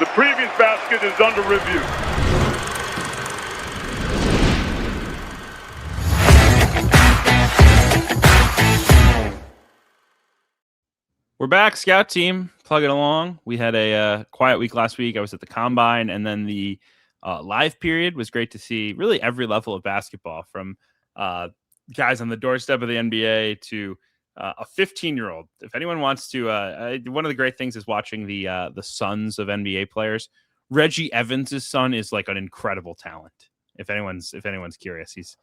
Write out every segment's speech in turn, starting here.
The previous basket is under review. We're back, Scout Team, plugging along. We had a quiet week last week. I was at the Combine, and then the live period was great to see really every level of basketball, from guys on the doorstep of the NBA to a 15-year-old. If anyone wants to, one of the great things is watching the sons of NBA players. Reggie Evans' son is like an incredible talent. If anyone's curious, he's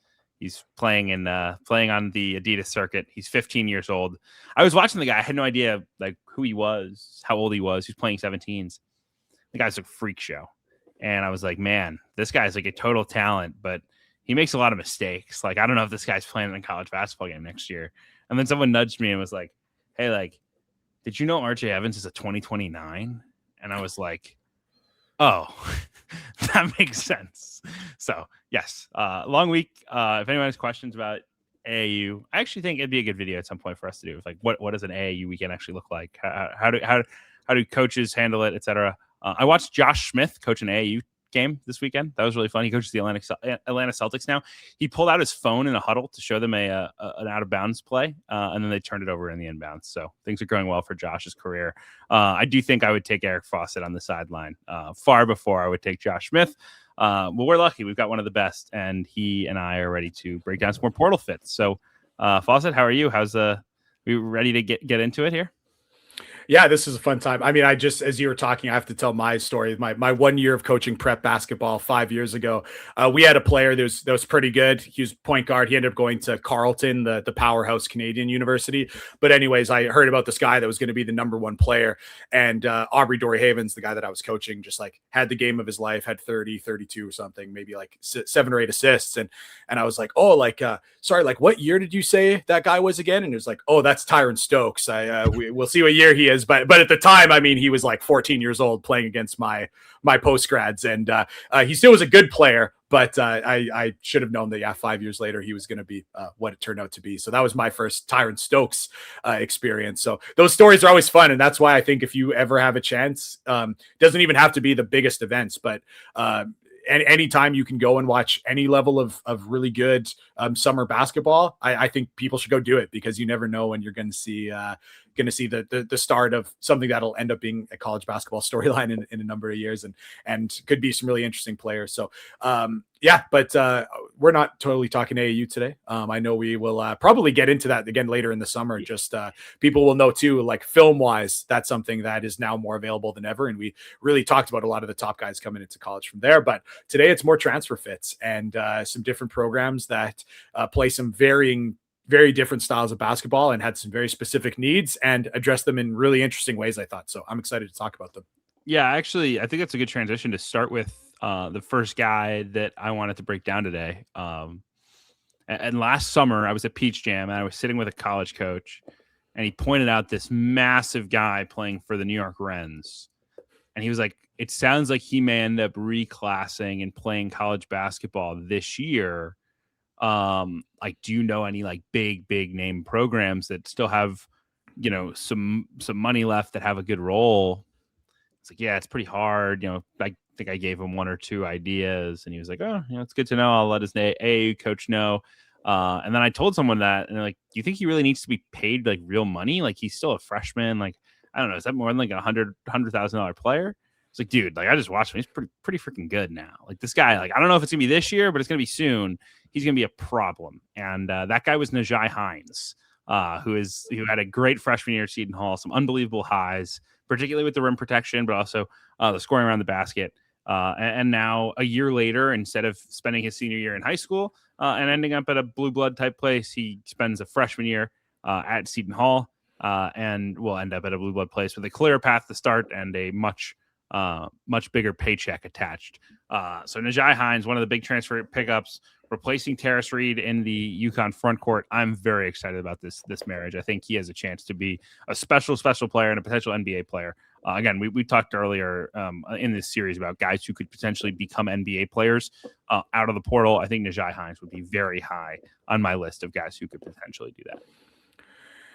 playing on the Adidas circuit. He's 15 years old. I was watching the guy. I had no idea like who he was, how old he was. He's playing 17s. The guy's a freak show. And I was like, man, this guy's like a total talent, but he makes a lot of mistakes. Like, I don't know if this guy's playing in a college basketball game next year. And then someone nudged me and was like, hey, like, did you know RJ Evans is a 2029? And I was like, oh, that makes sense. So, yes, long week. If anyone has questions about AAU, I actually think it'd be a good video at some point for us to do. It's like, what does an AAU weekend actually look like? How do coaches handle it, et cetera? I watched Josh Smith coach an AAU game this weekend. That was really fun. He coaches the Atlanta Celtics now. He pulled out his phone in a huddle to show them an out of bounds play, and then they turned it over in the inbounds. So things are going well for Josh's career. I do think I would take Eric Fawcett on the sideline far before I would take Josh Smith. Well, we're lucky. We've got one of the best, and he and I are ready to break down some more portal fits. So, Fawcett, how are you? We ready to get into it here? Yeah, this is a fun time. I mean, as you were talking, I have to tell my story. My 1 year of coaching prep basketball 5 years ago, we had a player that was pretty good. He was point guard. He ended up going to Carleton, the powerhouse Canadian university. But anyways, I heard about this guy that was going to be the number one player. And Aubrey Dory-Havens, the guy that I was coaching, just like had the game of his life, had 30, 32 or something, maybe like 7 or 8 assists. And I was like, oh, like, sorry, like what year did you say that guy was again? And it was like, oh, that's Tyron Stokes. We'll see what year he is. But at the time, I mean, he was like 14 years old playing against my post grads, and he still was a good player. But I should have known that 5 years later he was going to be what it turned out to be. So that was my first Tyron Stokes experience. So those stories are always fun, and that's why I think if you ever have a chance, doesn't even have to be the biggest events, but anytime you can go and watch any level of really good summer basketball, I think people should go do it, because you never know when you're going to see the start of something that'll end up being a college basketball storyline in a number of years, and could be some really interesting players. So but we're not totally talking AAU today. I know we will probably get into that again later in the summer. Just people will know too, like film wise, that's something that is now more available than ever. And we really talked about a lot of the top guys coming into college from there. But today it's more transfer fits and some different programs that play some very different styles of basketball and had some very specific needs and address them in really interesting ways, I thought. So I'm excited to talk about them. Yeah, actually, I think that's a good transition to start with the first guy that I wanted to break down today. And last summer, I was at Peach Jam, and I was sitting with a college coach, and he pointed out this massive guy playing for the New York Wrens. And he was like, it sounds like he may end up reclassing and playing college basketball this year. Like, do you know any like big name programs that still have, some money left that have a good role? It's like, yeah, it's pretty hard. I think I gave him 1 or 2 ideas, and he was like, oh, it's good to know. I'll let his AAU coach know. And then I told someone that, and they're like, do you think he really needs to be paid like real money? Like, he's still a freshman. Like, I don't know. Is that more than like $100,000 player? It's like, dude, like I just watched him. He's pretty freaking good now. Like this guy, like, I don't know if it's gonna be this year, but it's gonna be soon. He's gonna be a problem. And that guy was Najai Hines, who had a great freshman year at Seton Hall, some unbelievable highs, particularly with the rim protection, but also the scoring around the basket. And now a year later, instead of spending his senior year in high school and ending up at a blue blood type place, he spends a freshman year at Seton Hall and will end up at a blue blood place with a clear path to start and a much bigger paycheck attached. So Najai Hines, one of the big transfer pickups, replacing Terrace Reed in the UConn frontcourt. I'm very excited about this marriage. I think he has a chance to be a special player and a potential NBA player. Again, we talked earlier in this series about guys who could potentially become NBA players out of the portal. I think Najai Hines would be very high on my list of guys who could potentially do that.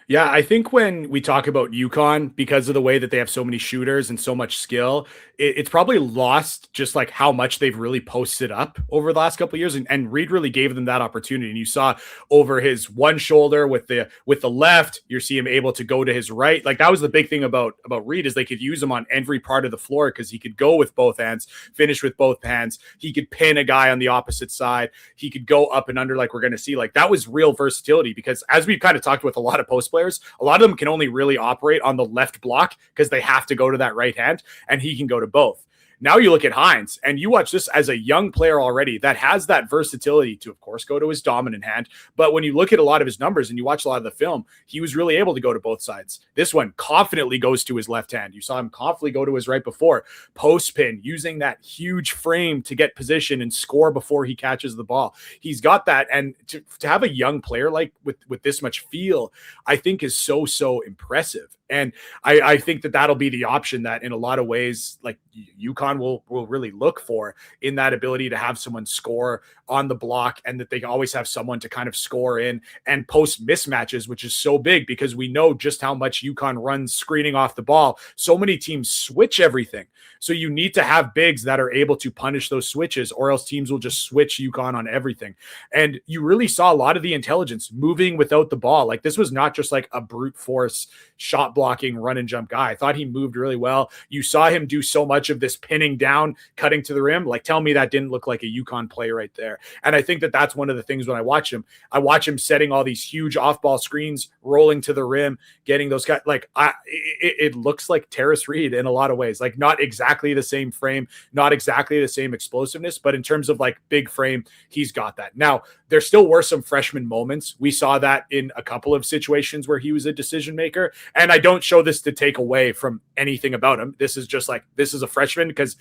Yeah, I think when we talk about UConn, because of the way that they have so many shooters and so much skill, it's probably lost just like how much they've really posted up over the last couple of years. And Reed really gave them that opportunity. And you saw over his one shoulder with the left, you see him able to go to his right. Like that was the big thing about Reed is they could use him on every part of the floor because he could go with both hands, finish with both hands. He could pin a guy on the opposite side. He could go up and under like we're going to see. Like that was real versatility because as we've kind of talked with a lot of post players, a lot of them can only really operate on the left block because they have to go to that right hand, and he can go to both. Now you look at Hines and you watch this as a young player already that has that versatility to, of course, go to his dominant hand. But when you look at a lot of his numbers and you watch a lot of the film, he was really able to go to both sides. This one confidently goes to his left hand. You saw him confidently go to his right before. Post pin, using that huge frame to get position and score before he catches the ball. He's got that. And to have a young player like with this much feel, I think is so impressive. And I think that that'll be the option that in a lot of ways, like UConn will really look for in that ability to have someone score on the block and that they always have someone to kind of score in and post mismatches, which is so big because we know just how much UConn runs screening off the ball. So many teams switch everything. So you need to have bigs that are able to punish those switches or else teams will just switch UConn on everything. And you really saw a lot of the intelligence moving without the ball. Like this was not just like a brute force shot blocking run and jump guy. I thought he moved really well. You saw him do so much of this pinning down, cutting to the rim. Like tell me that didn't look like a UConn play right there. And I think that that's one of the things when I watch him setting all these huge off ball screens, rolling to the rim, getting those guys. Like it looks like Terrace Reed in a lot of ways, like not exactly the same frame, not exactly the same explosiveness, but in terms of like big frame, he's got that. Now there still were some freshman moments. We saw that in a couple of situations where he was a decision maker. And I don't show this to take away from anything about him. This is just like, this is a freshman because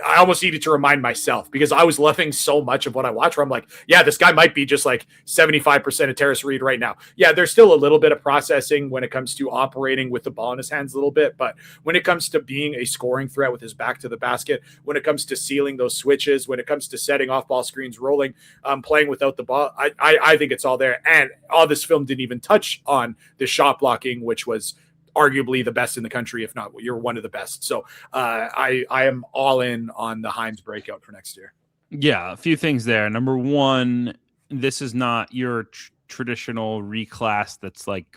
I almost needed to remind myself because I was loving so much of what I watch where I'm like, yeah, this guy might be just like 75% of Terrace Reed right now. Yeah, there's still a little bit of processing when it comes to operating with the ball in his hands a little bit. But when it comes to being a scoring threat with his back to the basket, when it comes to sealing those switches, when it comes to setting off ball screens, rolling, playing without the ball, I think it's all there. And all this film didn't even touch on the shot blocking, which was arguably the best in the country, if not you're one of the best. So I am all in on the Hines breakout for next year. Yeah, a few things there. Number one, this is not your traditional reclass that's like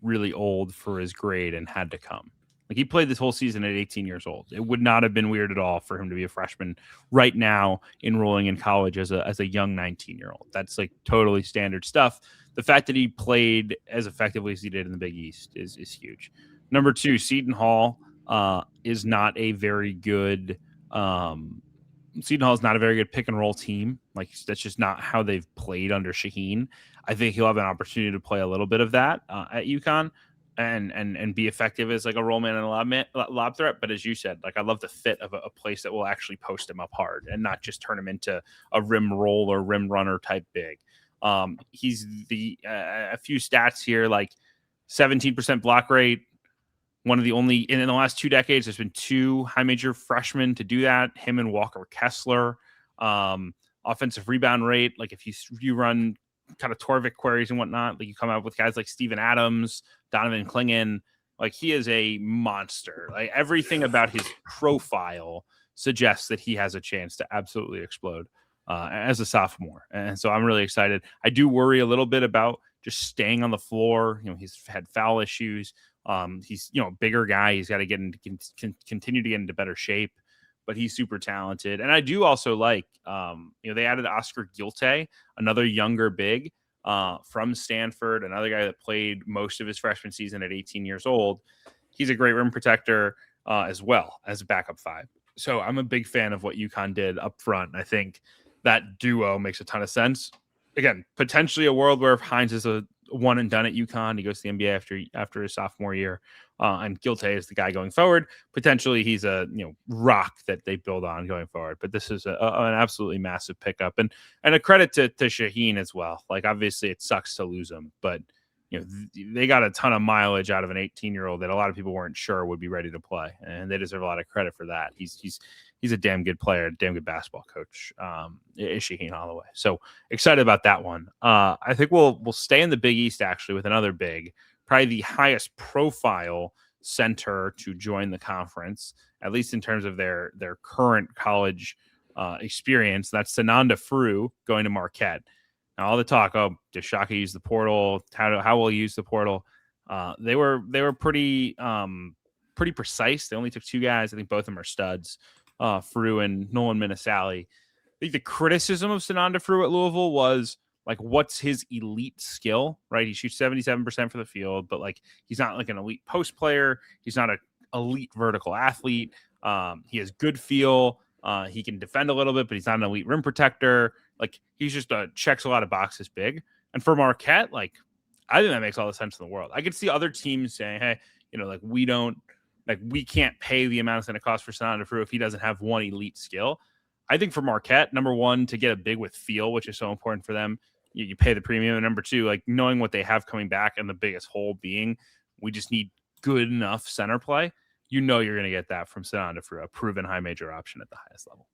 really old for his grade and had to come. Like he played this whole season at 18 years old. It would not have been weird at all for him to be a freshman right now enrolling in college as a young 19-year-old. That's like totally standard stuff. The fact that he played as effectively as he did in the Big East is huge. Number two, Seton Hall is not a very good Seton Hall is not a very good pick and roll team. Like that's just not how they've played under Shaheen. I think he'll have an opportunity to play a little bit of that at UConn and be effective as like a roll man and a lob threat. But as you said, like I love the fit of a place that will actually post him up hard and not just turn him into a rim roll or rim runner type big. He's a few stats here, like 17% block rate. One of the only in the last 2 decades, there's been 2 high major freshmen to do that. Him and Walker Kessler. Offensive rebound rate, like if you run kind of Torvik queries and whatnot, like you come out with guys like Steven Adams, Donovan Clingan. Like he is a monster. Like everything about his profile suggests that he has a chance to absolutely explode as a sophomore. And so I'm really excited. I do worry a little bit about just staying on the floor. You know, he's had foul issues. He's, a bigger guy. He's got to continue to get into better shape, but he's super talented. And I do also like, they added Oscar Gilte, another younger big from Stanford, another guy that played most of his freshman season at 18 years old. He's a great rim protector as well as a backup 5. So I'm a big fan of what UConn did up front. I think that duo makes a ton of sense. Again, potentially a world where Hines is a one and done at UConn. He goes to the NBA after his sophomore year, and Gilte is the guy going forward. Potentially, he's a rock that they build on going forward. But this is an absolutely massive pickup, and a credit to Shaheen as well. Like obviously, it sucks to lose him, but they got a ton of mileage out of an 18-year-old that a lot of people weren't sure would be ready to play, and they deserve a lot of credit for that. He's a damn good player, damn good basketball coach. Is Shaheen Holloway. So excited about that one. I think we'll stay in the Big East actually with another big probably the highest profile center to join the conference, at least in terms of their current college experience. That's Sananda Fru going to Marquette. Now, all the talk, does Shaka use the portal? How will he use the portal? They were pretty precise. They only took 2 guys. I think both of them are studs, Fru and Nolan Minnesali. I think the criticism of Sananda Fru at Louisville was, like, what's his elite skill, right? He shoots 77% for the field, but, like, he's not like an elite post player. He's not an elite vertical athlete. He has good feel. He can defend a little bit, but he's not an elite rim protector. Like, he's just checks a lot of boxes big. And for Marquette, like, I think that makes all the sense in the world. I could see other teams saying, hey, like, we can't pay the amount it's going to cost for Sananda Fru if he doesn't have one elite skill. I think for Marquette, number one, to get a big with feel, which is so important for them, you pay the premium. And number two, like, knowing what they have coming back, and the biggest hole being we just need good enough center play. You're going to get that from Sananda Fru, a proven high major option at the highest level.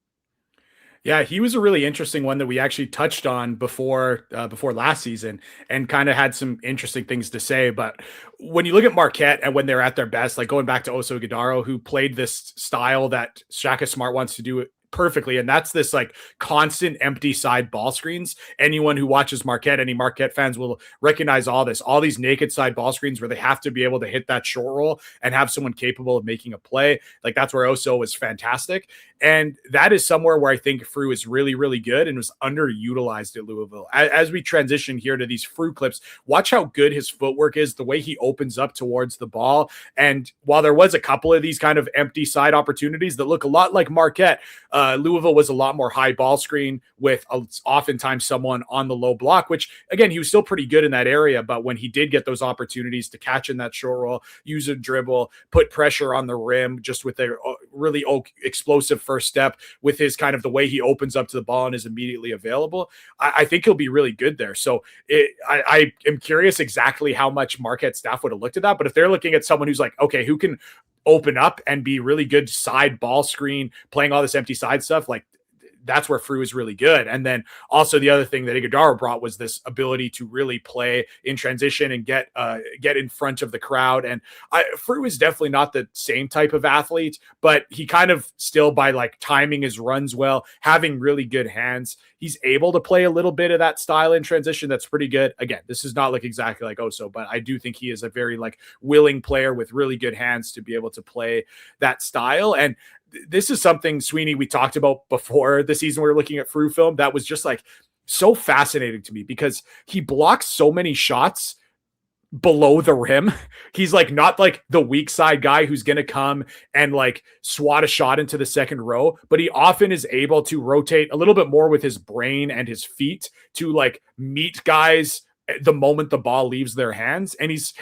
Yeah, he was a really interesting one that we actually touched on before last season, and kind of had some interesting things to say. But when you look at Marquette and when they're at their best, like going back to Oso Ighodaro, who played this style that Shaka Smart wants to do it perfectly, and that's this like constant empty side ball screens. Anyone who watches Marquette, any Marquette fans will recognize all these naked side ball screens where they have to be able to hit that short roll and have someone capable of making a play. Like, that's where Oso is fantastic. And that is somewhere where I think Fru is really, really good and was underutilized at Louisville. As we transition here to these Fru clips, watch how good his footwork is, the way he opens up towards the ball. And while there was a couple of these kind of empty side opportunities that look a lot like Marquette, Louisville was a lot more high ball screen with oftentimes someone on the low block, which, again, he was still pretty good in that area. But when he did get those opportunities to catch in that short roll, use a dribble, put pressure on the rim, just with a really explosive first step, with his kind of the way he opens up to the ball and is immediately available, I think he'll be really good there. So I am curious exactly how much Marquette staff would have looked at that. But if they're looking at someone who's like, okay, who can open up and be really good side ball screen, playing all this empty side stuff, like, that's where Fru is really good. And then also the other thing that Ighodaro brought was this ability to really play in transition and get in front of the crowd. And Fru is definitely not the same type of athlete, but he kind of still, by like timing his runs well, having really good hands, he's able to play a little bit of that style in transition. That's pretty good. Again, this is not like exactly like Oso, but I do think he is a very like willing player with really good hands to be able to play that style. And this is something, Sweeney, we talked about before the season. We were looking at Fru film that was just like so fascinating to me, because he blocks so many shots below the rim. He's like not like the weak side guy who's going to come and like swat a shot into the second row, but he often is able to rotate a little bit more with his brain and his feet to like meet guys the moment the ball leaves their hands. And he's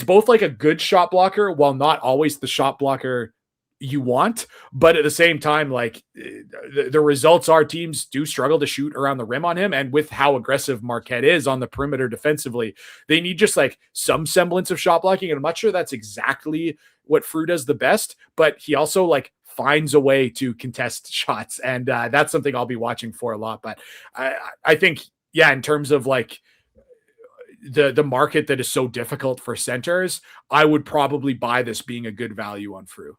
both like a good shot blocker while not always the shot blocker you want, but at the same time, like the results are teams do struggle to shoot around the rim on him. And with how aggressive Marquette is on the perimeter defensively, they need just like some semblance of shot blocking. And I'm not sure that's exactly what Fru does the best, but he also like finds a way to contest shots. And that's something I'll be watching for a lot. But I think, yeah, in terms of like the market that is so difficult for centers, I would probably buy this being a good value on Fru.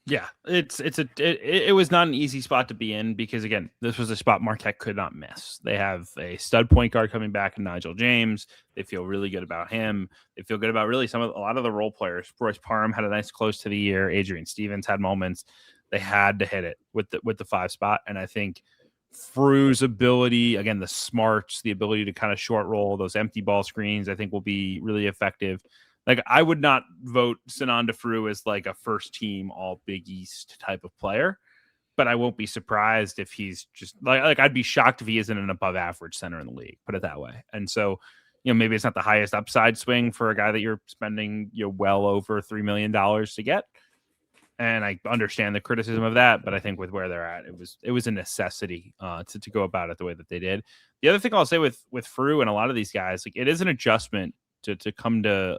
Yeah, it was not an easy spot to be in, because again, this was a spot Marquette could not miss. They have a stud point guard coming back in Nigel James. They feel really good about him. They feel good about really a lot of the role players. Royce Parham had a nice close to the year. Adrian Stevens had moments. They had to hit it with the 5 spot, and I think Fru's ability, again, the smarts, the ability to kind of short roll those empty ball screens, I think will be really effective. Like, I would not vote Sananda Fru as like a first team all Big East type of player, but I won't be surprised if he's just like I'd be shocked if he isn't an above average center in the league, put it that way. And so, maybe it's not the highest upside swing for a guy that you're spending, well over $3 million to get. And I understand the criticism of that, but I think with where they're at, it was a necessity to go about it the way that they did. The other thing I'll say with Fru and a lot of these guys, like, it is an adjustment to come to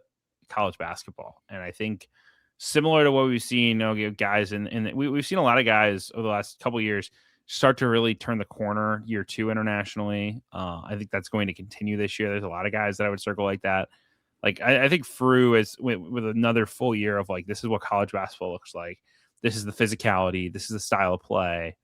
college basketball. And I think similar to what we've seen, guys we've seen a lot of guys over the last couple of years start to really turn the corner year 2 internationally. I think that's going to continue this year. There's a lot of guys that I would circle like that. Like I think Fru is with another full year of like, this is what college basketball looks like. This is the physicality. This is the style of play.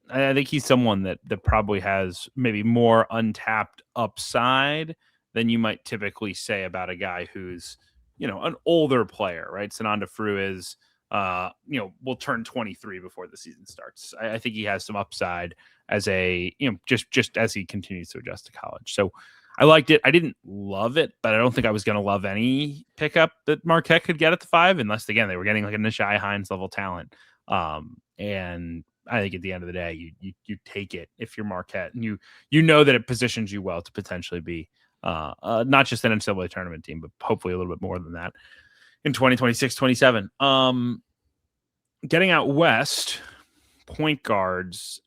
I think he's someone that probably has maybe more untapped upside than you might typically say about a guy who's, an older player, right? Sananda Fru is, will turn 23 before the season starts. I think he has some upside as a, just as he continues to adjust to college. So I liked it. I didn't love it, but I don't think I was going to love any pickup that Marquette could get at the 5, unless, again, they were getting like a Najai Hines level talent. And I think at the end of the day, you take it if you're Marquette, and you know that it positions you well to potentially be not just an NCAA tournament team, but hopefully a little bit more than that in 2026, 27. Getting out west, point guards,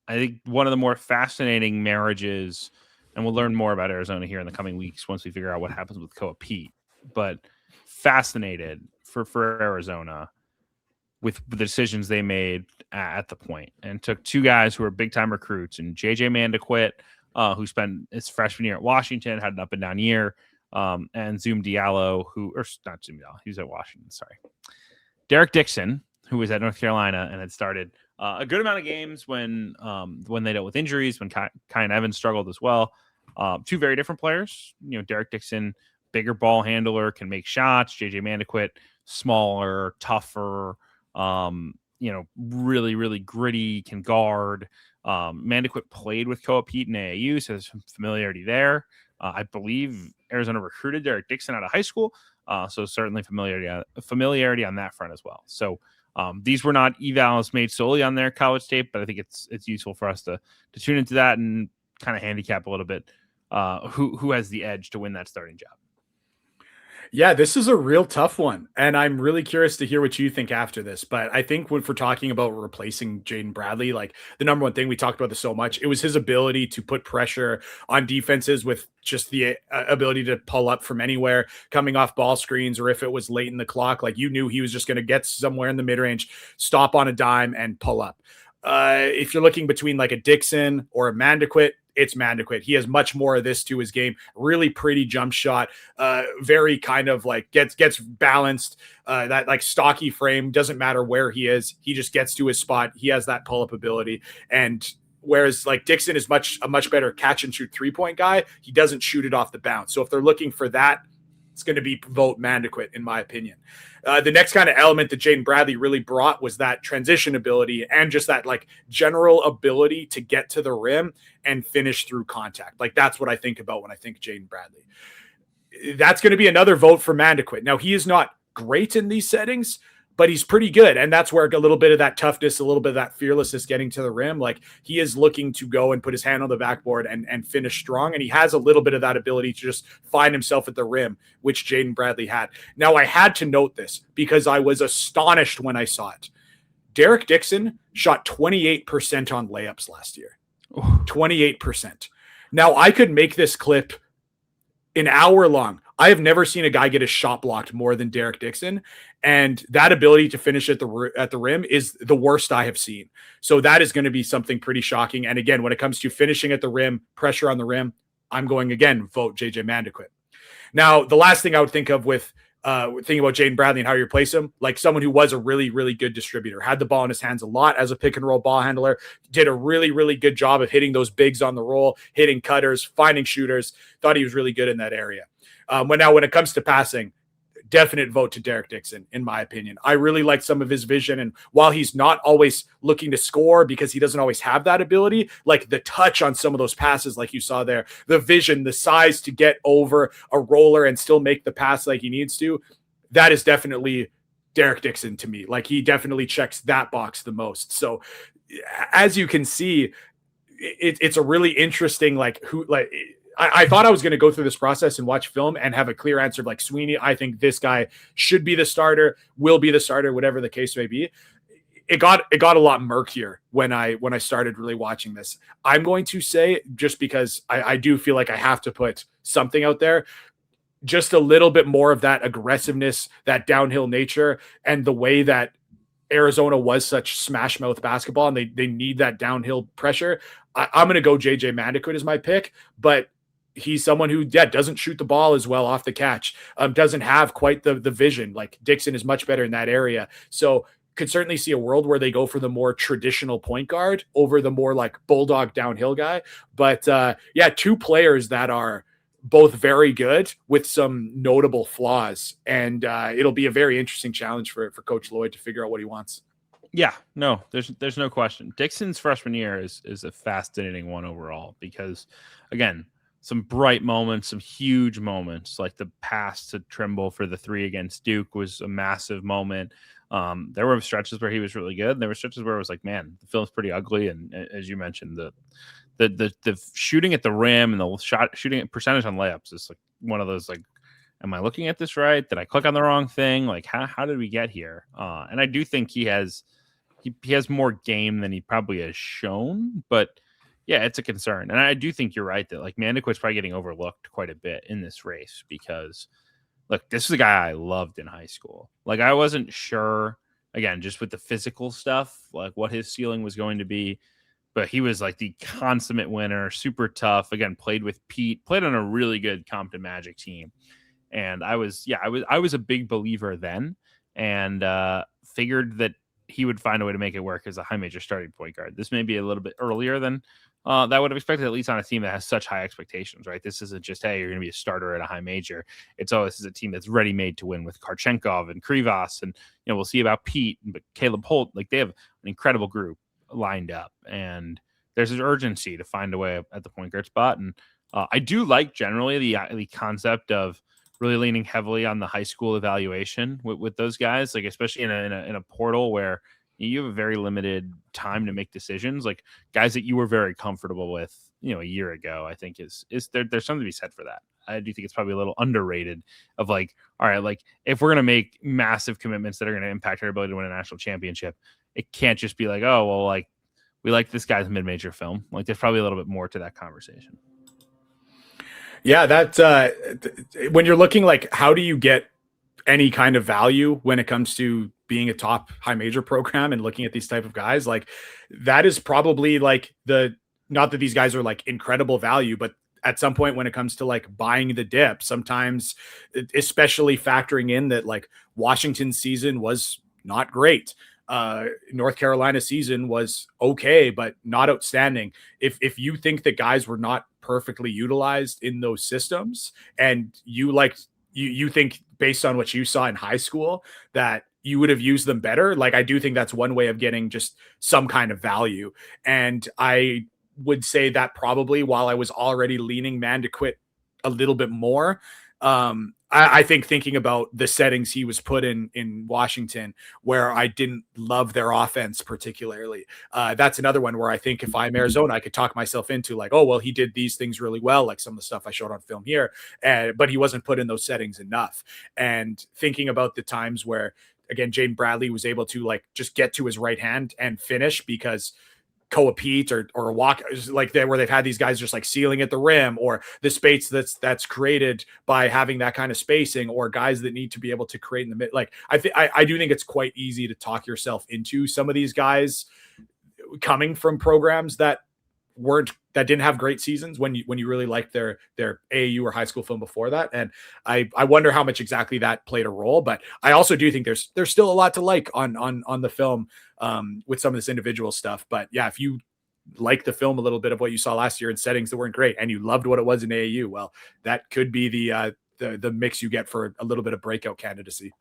I think one of the more fascinating marriages, and we'll learn more about Arizona here in the coming weeks once we figure out what happens with Koa Pete, but fascinated for Arizona with the decisions they made at the point, and took 2 guys who are big-time recruits, and JJ Mandaquit, who spent his freshman year at Washington, had an up-and-down year, and Zoom Diallo, not Zoom Diallo, he was at Washington, sorry. Derek Dixon, who was at North Carolina and had started a good amount of games when they dealt with injuries, when Kyan Evans struggled as well. 2 very different players. Derek Dixon, bigger ball handler, can make shots. JJ Mandaquit, smaller, tougher, really, really gritty, can guard. Mandaquit played with Koa Pete and AAU, so there's some familiarity there. I believe Arizona recruited Derek Dixon out of high school, so certainly familiarity on that front as well. So these were not evals made solely on their college tape, but I think it's useful for us to tune into that and kind of handicap a little bit who has the edge to win that starting job. Yeah, this is a real tough one, and I'm really curious to hear what you think after this. But I think if we're talking about replacing Jaden Bradley, like the number one thing, we talked about this so much, it was his ability to put pressure on defenses with just the ability to pull up from anywhere, coming off ball screens, or if it was late in the clock, like you knew he was just going to get somewhere in the mid-range, stop on a dime, and pull up. If you're looking between like a Dixon or a Mandaquit, it's Mandaquit. He has much more of this to his game. Really pretty jump shot. Very kind of like gets balanced. That like stocky frame, doesn't matter where he is. He just gets to his spot. He has that pull up ability. And whereas like Dixon is a much better catch and shoot 3-point guy, he doesn't shoot it off the bounce. So if they're looking for that, it's going to be vote Mandaquit, in my opinion. The next kind of element that Jaden Bradley really brought was that transition ability and just that like general ability to get to the rim and finish through contact. Like that's what I think about when I think Jaden Bradley. That's going to be another vote for Mandaquit. Now, he is not great in these settings, but he's pretty good. And that's where a little bit of that toughness, a little bit of that fearlessness getting to the rim. Like he is looking to go and put his hand on the backboard and finish strong. And he has a little bit of that ability to just find himself at the rim, which Jaden Bradley had. Now, I had to note this because I was astonished when I saw it. Derek Dixon shot 28% on layups last year. 28%. Now, I could make this clip an hour long. I have never seen a guy get a shot blocked more than Derek Dixon, and that ability to finish at the rim is the worst I have seen. So that is going to be something pretty shocking. And again, when it comes to finishing at the rim, pressure on the rim, I'm going again, vote JJ Mandaquit. Now, the last thing I would think of with thinking about Jaden Bradley and how you replace him, like someone who was a really, really good distributor, had the ball in his hands a lot as a pick and roll ball handler, did a really, really good job of hitting those bigs on the roll, hitting cutters, finding shooters, thought he was really good in that area. When it comes to passing, definite vote to Derek Dixon, in my opinion. I really like some of his vision. And while he's not always looking to score because he doesn't always have that ability, like the touch on some of those passes, like you saw there, the vision, the size to get over a roller and still make the pass like he needs to, that is definitely Derek Dixon to me. Like he definitely checks that box the most. So as you can see, it's a really interesting, I thought I was going to go through this process and watch film and have a clear answer like Sweeney. I think this guy should be the starter, will be the starter, whatever the case may be. It got a lot murkier when I started really watching this. I'm going to say, just because I do feel like I have to put something out there, just a little bit more of that aggressiveness, that downhill nature, and the way that Arizona was such smash mouth basketball and they need that downhill pressure, I'm going to go JJ Mandiquit as my pick, but he's someone who doesn't shoot the ball as well off the catch, doesn't have quite the vision. Like Dixon is much better in that area. So could certainly see a world where they go for the more traditional point guard over the more like bulldog downhill guy. But two players that are both very good with some notable flaws. And it'll be a very interesting challenge for Coach Lloyd to figure out what he wants. Yeah, no, there's no question. Dixon's freshman year is a fascinating one overall because, again, some bright moments, some huge moments, like the pass to Trimble for the 3 against Duke was a massive moment. There were stretches where he was really good. And there were stretches where it was like, man, the film's pretty ugly. And as you mentioned, the shooting at the rim and the shooting percentage on layups is like one of those, like, am I looking at this right? Did I click on the wrong thing? Like, how did we get here? And I do think he has more game than he probably has shown, but yeah, it's a concern. And I do think you're right that like Mandiquit's probably getting overlooked quite a bit in this race because look, this is a guy I loved in high school. Like I wasn't sure, again, just with the physical stuff, like what his ceiling was going to be, but he was like the consummate winner, super tough. Again, played with Pete, played on a really good Compton Magic team. And I was a big believer then and figured that he would find a way to make it work as a high major starting point guard. This may be a little bit earlier than that I would have expected, at least on a team that has such high expectations, right? This isn't just, hey, you're going to be a starter at a high major. It's this is a team that's ready-made to win with Karchenkov and Krivas. And, we'll see about Pete, but Caleb Holt, like they have an incredible group lined up. And there's an urgency to find a way at the point guard spot. And I do like generally the concept of really leaning heavily on the high school evaluation with those guys, like especially in a portal where you have a very limited time to make decisions, like guys that you were very comfortable with, a year ago, I think is there's something to be said for that. I do think it's probably a little underrated of like, all right, like if we're going to make massive commitments that are going to impact our ability to win a national championship, it can't just be like, oh, well, like we like this guy's mid-major film. Like there's probably a little bit more to that conversation. Yeah, that when you're looking like how do you get any kind of value when it comes to being a top high major program and looking at these type of guys, like that is probably like not that these guys are like incredible value, but at some point when it comes to like buying the dip, sometimes, especially factoring in that like Washington's season was not great. North Carolina season was okay, but not outstanding. If you think that guys were not perfectly utilized in those systems and you think based on what you saw in high school that you would have used them better, like I do think that's one way of getting just some kind of value. And I would say that probably while I was already leaning Mandiquit a little bit more, I think thinking about the settings he was put in Washington, where I didn't love their offense particularly. That's another one where I think if I'm Arizona, I could talk myself into like, oh, well, he did these things really well, like some of the stuff I showed on film here, but he wasn't put in those settings enough. And thinking about the times where, again, Jaden Bradley was able to like just get to his right hand and finish because Koa Pete or a walk like that, where they've had these guys just like sealing at the rim, or the space that's created by having that kind of spacing, or guys that need to be able to create in the mid. Like I do think it's quite easy to talk yourself into some of these guys coming from programs that didn't have great seasons when you really liked their AAU or high school film before that. And I wonder how much exactly that played a role, but I also do think there's still a lot to like on the film with some of this individual stuff. But yeah, if you like the film a little bit of what you saw last year in settings that weren't great and you loved what it was in AAU, well, that could be the mix you get for a little bit of breakout candidacy.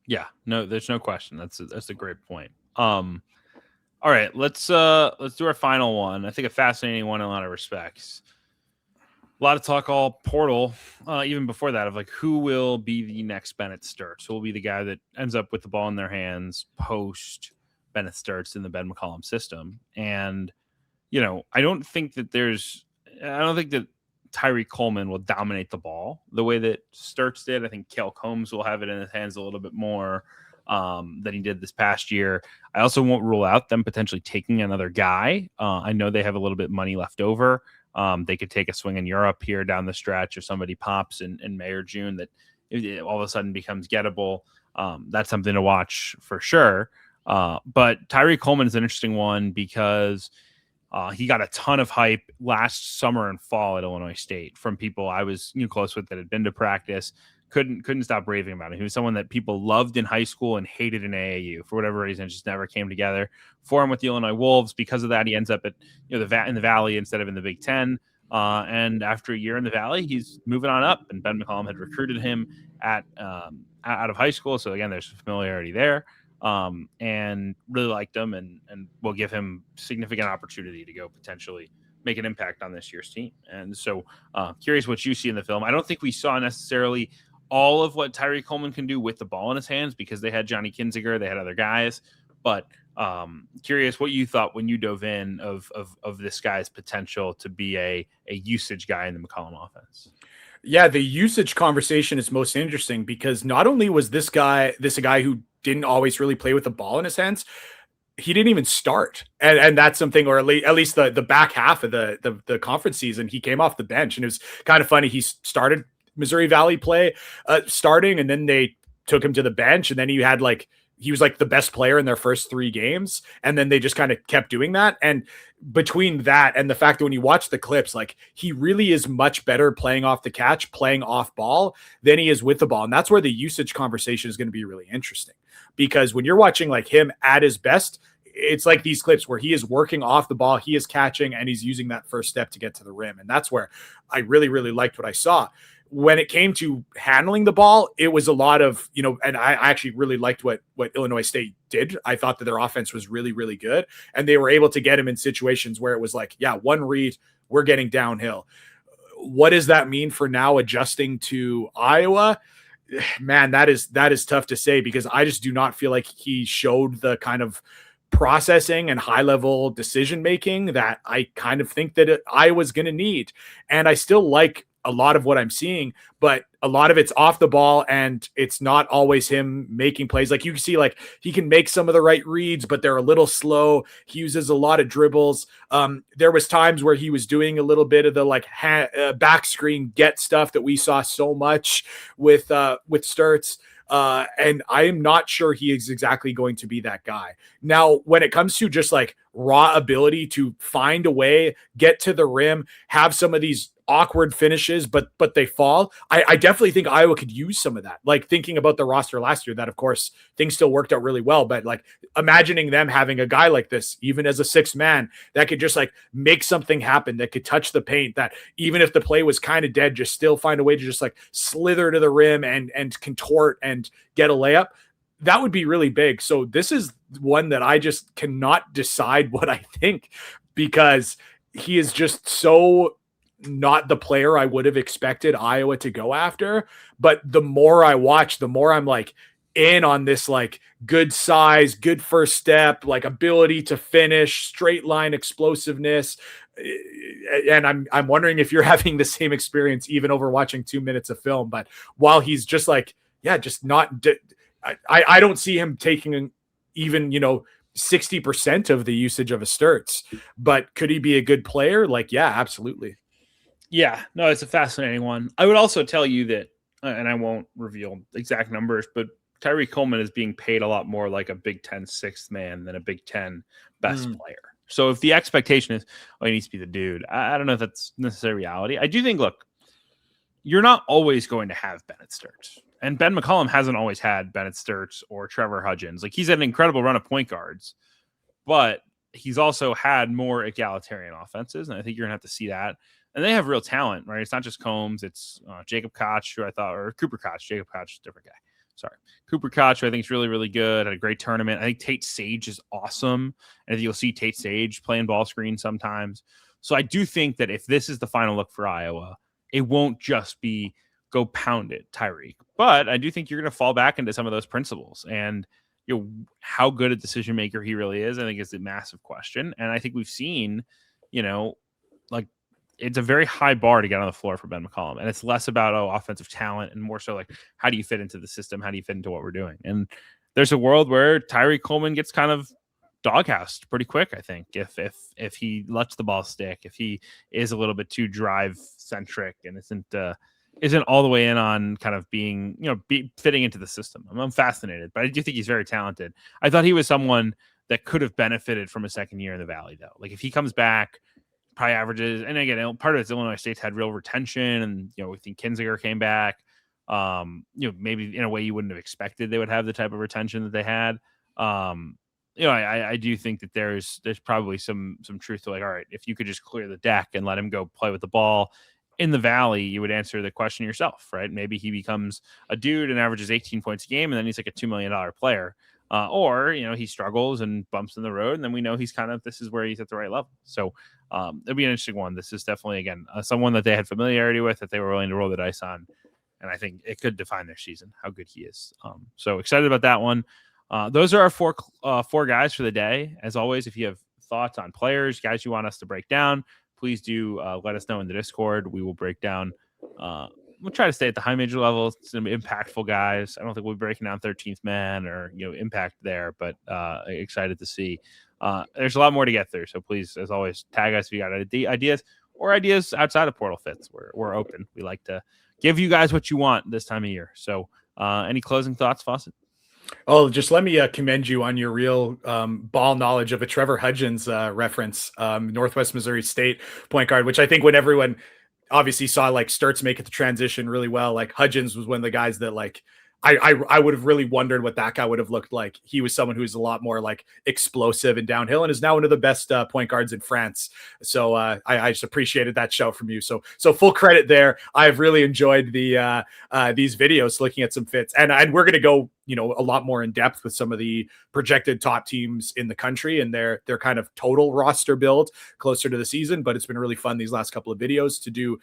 Yeah, no, there's no question. That's a great point. All right, let's do our final one. I think a fascinating one in a lot of respects. A lot of talk all portal, even before that, of like who will be the next Bennett Sturts? Who will be the guy that ends up with the ball in their hands post Bennett Sturts in the Ben McCollum system? And I don't think that Ty'Reek Coleman will dominate the ball the way that Sturts did. I think Cale Combs will have it in his hands a little bit more than he did this past year. I also won't rule out them potentially taking another guy. I know they have a little bit of money left over. They could take a swing in Europe here down the stretch, or somebody pops in May or June that it all of a sudden becomes gettable. That's something to watch for sure. But Ty'Reek Coleman is an interesting one because he got a ton of hype last summer and fall at Illinois State from people I was close with that had been to practice. Couldn't stop raving about him. He was someone that people loved in high school and hated in AAU for whatever reason. It just never came together for him with the Illinois Wolves. Because of that, he ends up at in the Valley instead of in the Big Ten. And after a year in the Valley, he's moving on up. And Ben McCollum had recruited him out of high school, so again, there's familiarity there. And really liked him, and will give him significant opportunity to go potentially make an impact on this year's team. And so, curious what you see in the film. I don't think we saw necessarily all of what Ty'Reek Coleman can do with the ball in his hands because they had Johnny Kinziger, they had other guys, but curious what you thought when you dove in of this guy's potential to be a usage guy in the McCollum offense. Yeah, the usage conversation is most interesting because not only was this a guy who didn't always really play with the ball in his hands, he didn't even start. And that's something, or at least the back half of the conference season, he came off the bench. And it was kind of funny. He started Missouri Valley play starting, and then they took him to the bench, and then he was like the best player in their first 3 games. And then they just kind of kept doing that. And between that and the fact that when you watch the clips, like he really is much better playing off the catch, playing off ball than he is with the ball. And that's where the usage conversation is going to be really interesting, because when you're watching like him at his best, it's like these clips where he is working off the ball, he is catching, and he's using that first step to get to the rim. And that's where I really, really liked what I saw. When it came to handling the ball, it was a lot of, and I actually really liked what Illinois State did. I thought that their offense was really, really good. And they were able to get him in situations where it was like, yeah, one read, we're getting downhill. What does that mean for now adjusting to Iowa? Man, that is tough to say, because I just do not feel like he showed the kind of processing and high level decision making that I kind of think that Iowa's going to need. And I still like a lot of what I'm seeing, but a lot of it's off the ball, and it's not always him making plays. Like you can see, like he can make some of the right reads, but they're a little slow. He uses a lot of dribbles. There was times where he was doing a little bit of the back screen get stuff that we saw so much with Sturts. And I am not sure he is exactly going to be that guy. Now, when it comes to just like raw ability to find a way, get to the rim, have some of these awkward finishes, but they fall. I definitely think Iowa could use some of that. Like thinking about the roster last year, that of course things still worked out really well, but like imagining them having a guy like this, even as a 6th man, that could just like make something happen, that could touch the paint, that even if the play was kind of dead, just still find a way to just like slither to the rim and contort and get a layup. That would be really big. So this is one that I just cannot decide what I think, because he is just so not the player I would have expected Iowa to go after. But the more I watch, the more I'm like in on this, like good size, good first step, like ability to finish, straight line explosiveness. And I'm wondering if you're having the same experience even over watching 2 minutes of film. But while he's just like, yeah, just not, I don't see him taking even, 60% of the usage of a Sturts, but could he be a good player? Like, yeah, absolutely. Yeah, no, it's a fascinating one. I would also tell you that, and I won't reveal exact numbers, but Ty'Reek Coleman is being paid a lot more like a Big Ten 6th man than a Big Ten best player. So if the expectation is, he needs to be the dude, I don't know if that's necessarily reality. I do think, look, you're not always going to have Bennett Sturts. And Ben McCollum hasn't always had Bennett Sturts or Trevor Hudgens. Like, he's had an incredible run of point guards, but he's also had more egalitarian offenses, and I think you're going to have to see that. And they have real talent, right? It's not just Combs. It's Jacob Koch, who I thought, or Cooper Koch. Jacob Koch is a different guy. Sorry. Cooper Koch, who I think is really, really good. Had a great tournament. I think Tate Sage is awesome. And I think you'll see Tate Sage playing ball screen sometimes. So I do think that if this is the final look for Iowa, it won't just be go pound it, Tyreek. But I do think you're going to fall back into some of those principles. And how good a decision maker he really is, I think, is a massive question. And I think we've seen, like, it's a very high bar to get on the floor for Ben McCollum. And it's less about, offensive talent, and more so like, how do you fit into the system? How do you fit into what we're doing? And there's a world where Ty'Reek Coleman gets kind of doghoused pretty quick, I think, if he lets the ball stick, if he is a little bit too drive centric and isn't isn't all the way in on kind of being, fitting into the system. I'm fascinated, but I do think he's very talented. I thought he was someone that could have benefited from a second year in the Valley, though. Like if he comes back, probably averages, and again, part of it's Illinois State's had real retention, and we think Kinziger came back. Maybe in a way you wouldn't have expected they would have the type of retention that they had. I do think that there's probably some truth to, like, all right, if you could just clear the deck and let him go play with the ball in the Valley, you would answer the question yourself, right? Maybe he becomes a dude and averages 18 points a game, and then he's like a $2 million player. Or he struggles and bumps in the road, and then we know this is where he's at the right level. So it'll be an interesting one. This is definitely, again, someone that they had familiarity with, that they were willing to roll the dice on. And I think it could define their season, how good he is. So excited about that one. Those are our four guys for the day. As always, if you have thoughts on players, guys you want us to break down, please do let us know in the Discord. We will break down. We'll try to stay at the high major level. Some impactful guys. I don't think we'll be breaking down 13th man or impact there, but excited to see. There's a lot more to get through. So please, as always, tag us if you got ideas or ideas outside of portal fits. We're open. We like to give you guys what you want this time of year. So any closing thoughts, Fawcett? Oh, just let me commend you on your real ball knowledge of a Trevor Hudgens reference, Northwest Missouri State point guard, which I think when everyone obviously saw like Sturtz make it the transition really well, like Hudgens was one of the guys that like I would have really wondered what that guy would have looked like. He was someone who's a lot more like explosive and downhill, and is now one of the best point guards in France. So I just appreciated that shout from you. So full credit there. I've really enjoyed the these videos, looking at some fits, and we're going to go a lot more in depth with some of the projected top teams in the country and their kind of total roster build closer to the season. But it's been really fun these last couple of videos to do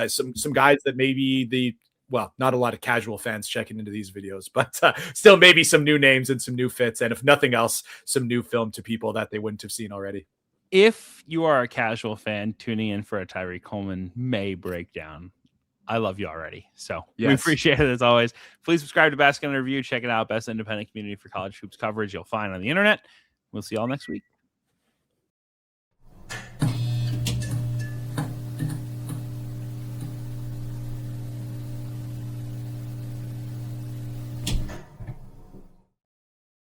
some guys that maybe not a lot of casual fans checking into these videos, but still maybe some new names and some new fits. And if nothing else, some new film to people that they wouldn't have seen already. If you are a casual fan tuning in for a Ty'Reek Coleman May breakdown, I love you already. So yes. We appreciate it as always. Please subscribe to Basket Review. Check it out. Best independent community for college hoops coverage you'll find on the internet. We'll see y'all next week.